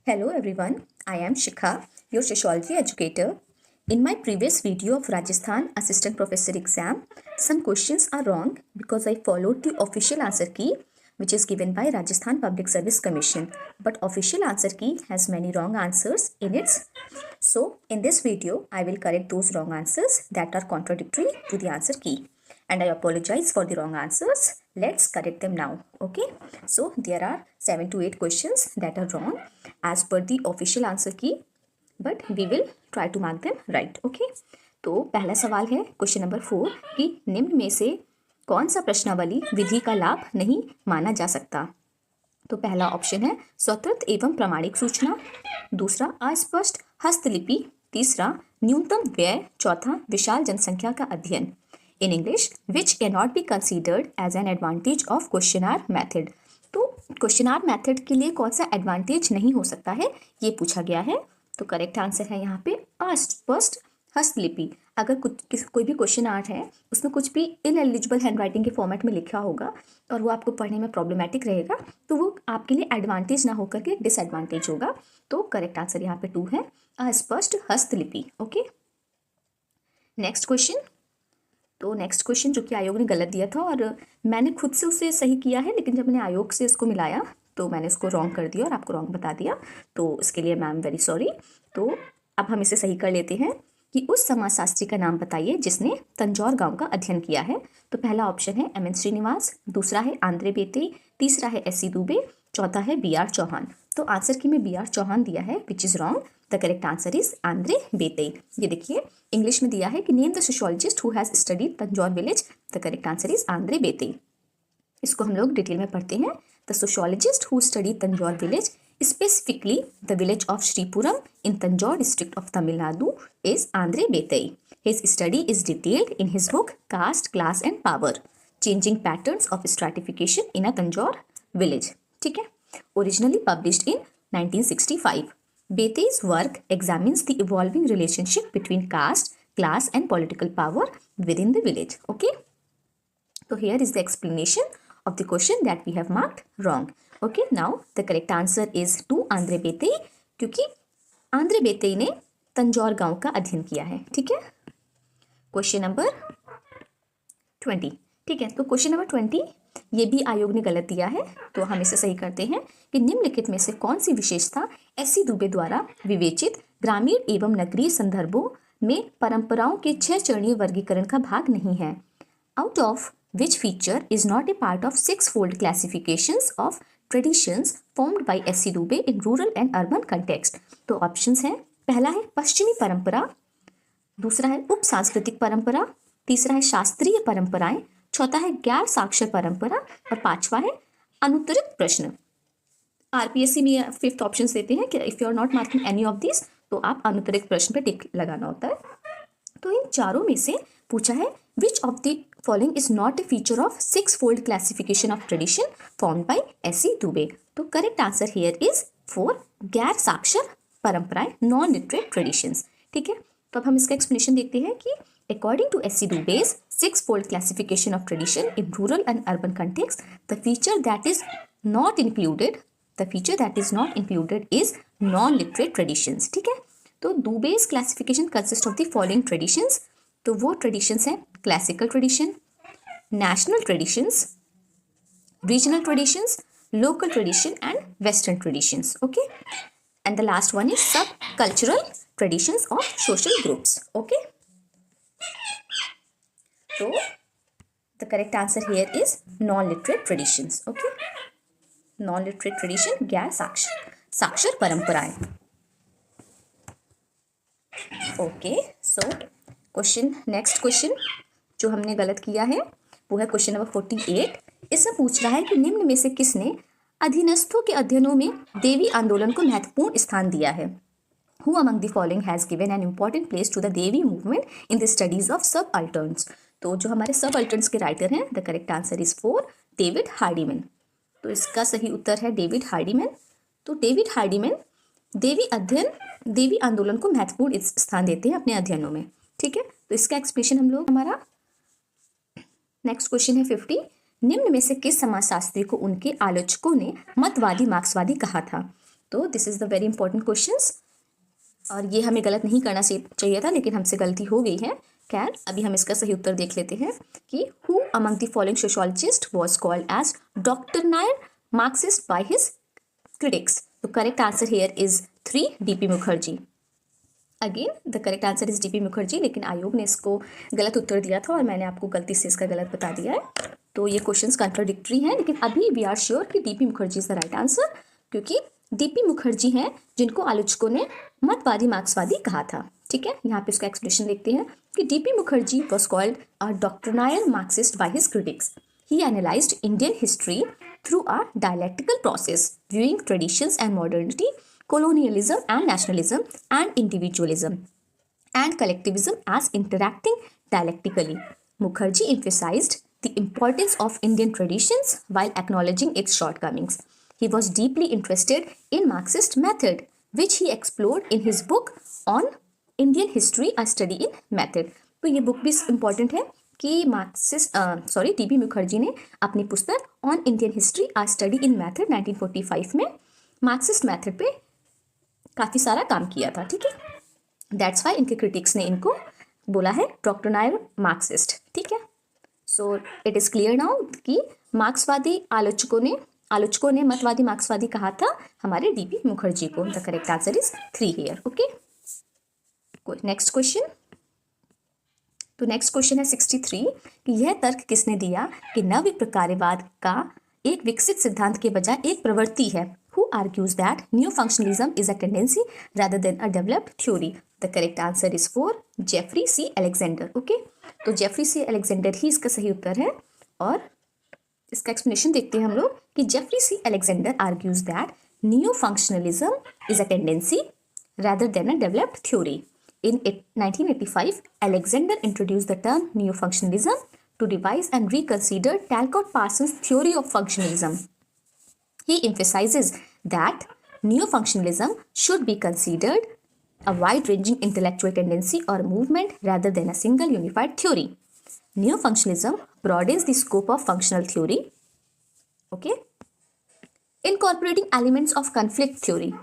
Hello everyone, I am Shikha, your sociology educator. In my previous video of Rajasthan Assistant Professor exam, some questions are wrong because I followed the official answer key which is given by Rajasthan Public Service Commission. But official answer key has many wrong answers in it. So in this video, I will correct those wrong answers that are contradictory to the answer key. And I apologize for the wrong answers. Let's correct them now. Okay. So there are 7 to 8 questions that are wrong as per the official answer key. But we will try to mark them right. Okay. तो पहला सवाल है question number 4 कि निम्न में से कौन सा प्रश्नावली विधि का लाभ नहीं माना जा सकता। तो पहला ऑप्शन है स्वतंत्र एवं प्रामाणिक सूचना, दूसरा अस्पष्ट हस्तलिपि, तीसरा न्यूनतम व्यय, चौथा विशाल जनसंख्या का अध्ययन। In English which can not be considered as an advantage of questionnaire method. तो क्वेश्चनर मेथड के लिए कौन सा एडवांटेज नहीं हो सकता है ये पूछा गया है। तो करेक्ट आंसर है यहाँ पे अस्पष्ट हस्तलिपि। अगर कोई भी क्वेश्चन आर्ट है उसमें कुछ भी इनएलिजिबल हैंडराइटिंग के फॉर्मेट में लिखा होगा और वो आपको पढ़ने में प्रॉब्लमेटिक रहेगा तो वो आपके लिए एडवांटेज ना होकर के डिसएडवांटेज होगा। तो करेक्ट आंसर यहाँ पे 2 है, अस्पष्ट हस्तलिपि। Okay, next question. तो नेक्स्ट क्वेश्चन जो कि आयोग ने गलत दिया था और मैंने खुद से उसे सही किया है, लेकिन जब मैंने आयोग से इसको मिलाया तो मैंने इसको रॉन्ग कर दिया और आपको रॉन्ग बता दिया, तो इसके लिए मैम वेरी सॉरी। तो अब हम इसे सही कर लेते हैं कि उस समाजशास्त्री का नाम बताइए जिसने तंजौर गांव का अध्ययन किया है। तो पहला ऑप्शन है एम एन श्रीनिवास, दूसरा है आंद्रे बेते, तीसरा है एस सी दुबे, चौथा है बी आर चौहान। तो आंसर की में बी आर चौहान दिया है which is wrong. The correct answer is Andre बेते। ये देखिए इंग्लिश में दिया है कि name the sociologist who has studied Tanjore village. The correct answer is Andre बेते। इसको हम लोग डिटेल में पढ़ते हैं। The sociologist who studied Tanjore village, specifically the village of Sripuram in Tanjore district of Tamil Nadu, is Andre Betai. His study is detailed in his book Caste, Class and Power, Changing Patterns of Stratification in a Tanjore Village. ठीक है, originally published in 1965. Betai's work examines the evolving relationship between caste, class and political power within the village. Okay, so here is the explanation of the question that we have marked wrong. Okay, now the correct answer is 2 Andre बेते, क्योंकि Andre बेते ने तंजौर गांव का अध्ययन किया है। ठीक है, question number 20। ठीक है, तो क्वेश्चन नंबर 20 ये भी आयोग ने गलत दिया है, तो हम इसे सही करते हैं कि निम्नलिखित में से कौन सी विशेषता एस सी दुबे द्वारा विवेचित ग्रामीण एवं नगरीय संदर्भों में परंपराओं के 6 चरणीय वर्गीकरण का भाग नहीं है। Out of which feature is not a part of 6-fold classifications of traditions formed by S.C. Dubey in rural and urban context। तो ऑप्शंस हैं, पहला है पश्चिमी परंपरा, दूसरा है उप सांस्कृतिक परंपरा, तीसरा है शास्त्रीय परंपराएं, चौथा है गैर साक्षर परंपरा और पांचवा है अनुत्तरित प्रश्न। आरपीएससी में 5th ऑप्शन देते हैं कि if you are not marking any of this तो आप अनुत्तरित प्रश्न पे टिक लगाना होता है। तो इन चारों में से पूछा है which of the following is not a feature of 6-fold classification of tradition formed by S.C. Dubey। तो करेक्ट आंसर हियर इज 4 गैर साक्षर परंपराएं, नॉन लिटरेट ट्रेडिशंस। ठीक है, तो अब हम इसका एक्सप्लेनेशन देखते हैं कि according to S.C. Dubey's 6-fold classification of tradition in rural and urban context, the feature that is not included is non-literate traditions। ठीक है, तो दुबे's classification consists of the following traditions। तो वो ट्रेडिशंस हैं classical tradition, national traditions, regional traditions, local tradition and western traditions. Okay, and the last one is sub cultural traditions of social groups. Okay, तो the correct answer here is non literate traditions. Okay, non literate tradition गैर साक्षर परंपराएं। Okay, so next question जो हमने गलत किया है वो है क्वेश्चन नंबर 48। इसमें पूछ रहा है कि निम्न में से किसने अधीनस्थों के अध्ययनों में देवी आंदोलन को महत्वपूर्ण स्थान दिया है। Who among the following has given an important place to the Devi movement in the studies of subalterns. तो जो हमारे सबअल्टर्न्स के राइटर हैं, the correct answer is 4 David Hardiman. तो इसका सही उत्तर है डेविड हार्डीमैन। तो डेविड हार्डीमैन देवी आंदोलन को महत्वपूर्ण स्थान देते हैं अपने अध्ययनों में। ठीक है, तो इसका एक्सप्लेनेशन हम लोग हमारा नेक्स्ट क्वेश्चन है 50। निम्न में से किस समाजशास्त्री को उनके आलोचकों ने मतवादी मार्क्सवादी कहा था। तो this is the very important questions, और ये हमें गलत नहीं करना चाहिए था, लेकिन हमसे गलती हो गई है। खैर, अभी हम इसका सही उत्तर देख लेते हैं कि who among the following sociologist was called as doctrinaire Marxist by his critics. The correct answer here is 3, DP Mukherjee. Again, the correct answer is DP Mukherjee, लेकिन आयोग ने इसको गलत उत्तर दिया था और मैंने आपको गलती से इसका गलत बता दिया है। तो ये क्वेश्चंस कंट्राडिक्टरी हैं, लेकिन अभी वी आर श्योर कि DP Mukherjee is the right answer, क्योंकि DP मुखर्जी हैं जिनको आलोचकों ने मतवादी मार्क्सवादी कहा था। ठीक है, यहाँ पे इसका एक्सप्लेनेशन देखते हैं कि DP Mukherjee was called a doctrinaire Marxist by his critics. He analyzed Indian history through a dialectical process, viewing traditions and modernity, colonialism and nationalism, and individualism and collectivism as interacting dialectically. Mukherjee emphasized the importance of Indian traditions while acknowledging its shortcomings. He was deeply interested in Marxist method, which he explored in his book on Indian history, a study in method. तो ये book भी important है कि DP Mukherjee ने अपनी पुस्तक on Indian history a study in method 1945 में Marxist method पे काफ़ी सारा काम किया था। ठीक है, दैट्स वाई इनके क्रिटिक्स ने इनको बोला है डॉक्ट्रिनायल मार्क्सिस्ट। ठीक है, so it is clear now कि मार्क्सवादी आलोचकों ने मतवादी मार्क्सवादी कहा था हमारे DP मुखर्जी को। The correct answer is 3 here. Okay, next question. तो नेक्स्ट क्वेश्चन है 63 कि यह तर्क किसने दिया कि नव प्रकारवाद का एक विकसित सिद्धांत के बजाय एक प्रवृत्ति है। Who argues that new functionalism is a tendency rather than a developed theory. The correct answer is 4, Jeffrey C Alexander. Okay, तो जेफरी सी अलेक्जेंडर ही इसका सही उत्तर है, और इसका एक्सप्लेनेशन देखते हैं हम लोग कि Jeffrey C Alexander argues that new functionalism is a tendency rather than a developed theory. In 1985, Alexander introduced the term neo-functionalism to revise and reconsider Talcott Parsons' theory of functionalism. He emphasizes that neo-functionalism should be considered a wide-ranging intellectual tendency or movement rather than a single unified theory. Neo-functionalism broadens the scope of functional theory, okay, incorporating elements of conflict theory,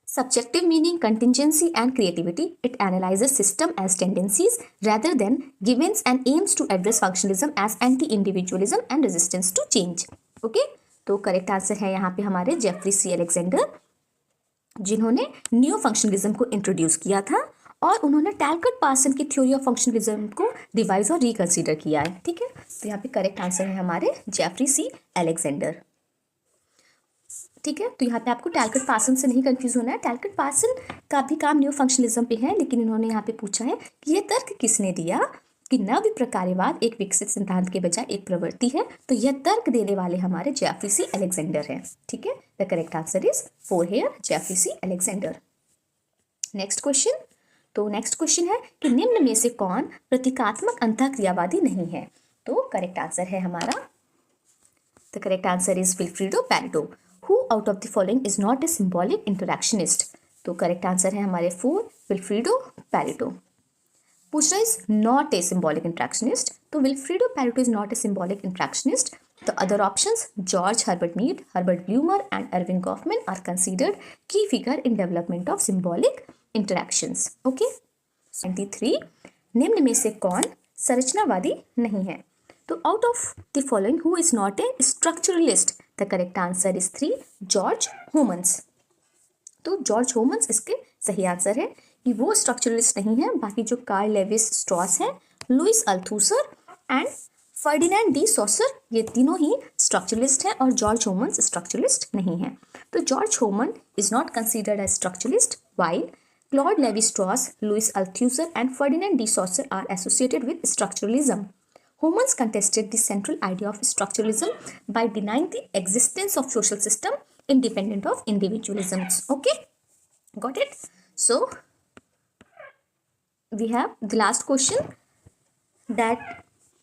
subjective meaning, contingency, and creativity. It analyzes system as tendencies rather than givens and aims to address functionalism as anti-individualism and resistance to change. Okay, तो correct answer है यहाँ पे हमारे Jeffrey C Alexander, जिन्होंने new functionalism को introduce किया था और उन्होंने टैलकट पार्सन की थ्योरी ऑफ फंक्शनलिज्म को रिवाइज और रिकंसीडर किया है। ठीक है, तो यहाँ पे करेक्ट आंसर है हमारे जेफरी सी अलेक्जेंडर। ठीक है, तो यहाँ पे आपको टैलकट पार्सन से नहीं कंफ्यूज होना है। टैलकट पार्सन का भी काम न्यू फंक्शनलिज्म पे है, लेकिन इन्होंने यहाँ पे पूछा है कि यह तर्क किसने दिया कि नव प्रकारवाद एक विकसित सिद्धांत के बजाय एक प्रवृत्ति है। तो यह तर्क देने वाले हमारे जेफरी सी अलेक्जेंडर हैं। ठीक है, the correct answer is 4 here, Jeffrey C Alexander. Next question. तो नेक्स्ट क्वेश्चन है कि निम्न में से कौन प्रतीकात्मक अंतःक्रियावादी नहीं है। तो करेक्ट आंसर है हमारा, the correct answer is Vilfredo Pareto. Who out of the following is not a symbolic interactionist? तो करेक्ट आंसर है हमारे 4, विल्फ्रेडो पैरेटो। पूछ रहा is not a symbolic interactionist, तो Vilfredo Pareto is not a symbolic interactionist. The other options, George Herbert Mead, Herbert Blumer, and Erving Goffman are considered key figure in development of symbolic interactions. Okay? 23. निम्न में से कौन संरचनावादी नहीं है। तो out of the following who is not A structuralist. The correct answer is 3, George Homans. तो George Homans इसके सही आंसर है कि वो स्ट्रक्चरलिस्ट नहीं है। बाकी जो कार्ल लेविस स्ट्रॉस है, Louis Althusser and Ferdinand de Saussure, ये तीनों ही स्ट्रक्चरलिस्ट हैं और जॉर्ज होमन्स स्ट्रक्चरलिस्ट नहीं है। तो George Homan is not considered as structuralist, while Claude Levi Strauss, Louis Althusser and Ferdinand de Saussure are associated with structuralism. Homans contested the central idea of structuralism by denying the existence of social system independent of individualisms. Okay, got it? So we have the last question that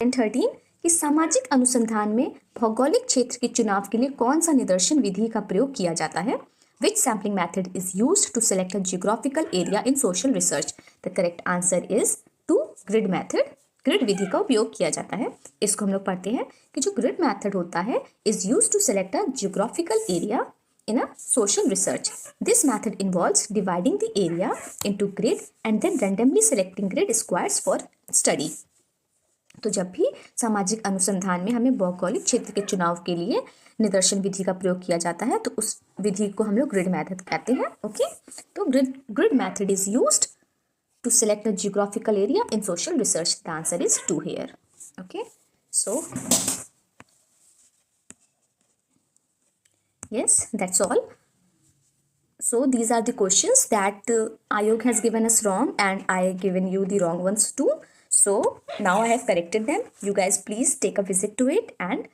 13 कि सामाजिक अनुसंधान में भौगोलिक क्षेत्र के चुनाव के लिए कौन सा निदर्शन विधि का प्रयोग किया जाता है। Which sampling method is used to select a geographical area in social research? The correct answer is 2, grid method. Grid विधि का उपयोग किया जाता है। इसको हम लोग पढ़ते हैं कि जो ग्रिड मेथड होता है is use to select a geographical area in a social research. This method involves dividing the area into grid and then randomly selecting grid squares for study. तो जब भी सामाजिक अनुसंधान में हमें भौगोलिक क्षेत्र के चुनाव के लिए निदर्शन विधि का प्रयोग किया जाता है तो उस विधि को हम लोग ग्रिड मेथड कहते हैं. ओके, तो grid method is used to select a geographical area in social research. The answer is 2 here. Okay, so yes, that's all. So these are the questions that Ayog has given us wrong and I have given you the wrong ones too. So now I have corrected them. You guys please take a visit to it and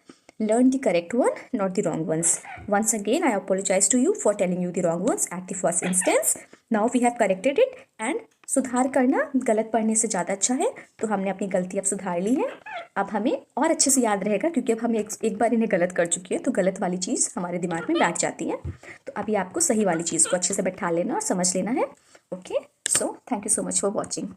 learn the correct one, not the wrong ones. Once again, I apologize to you for telling you the wrong ones at the first instance. Now we have corrected it and सुधार करना गलत पढ़ने से ज़्यादा अच्छा है. तो हमने अपनी गलती अब सुधार ली है. अब हमें और अच्छे से याद रहेगा क्योंकि अब हम एक बार इन्हें गलत कर चुके हैं तो गलत वाली चीज़ हमारे दिमाग में बैठ जाती है. तो अभी आपको सही वाली चीज़ को अच्छे से बैठा लेना और समझ लेना है. Okay, so thank you so much for watching.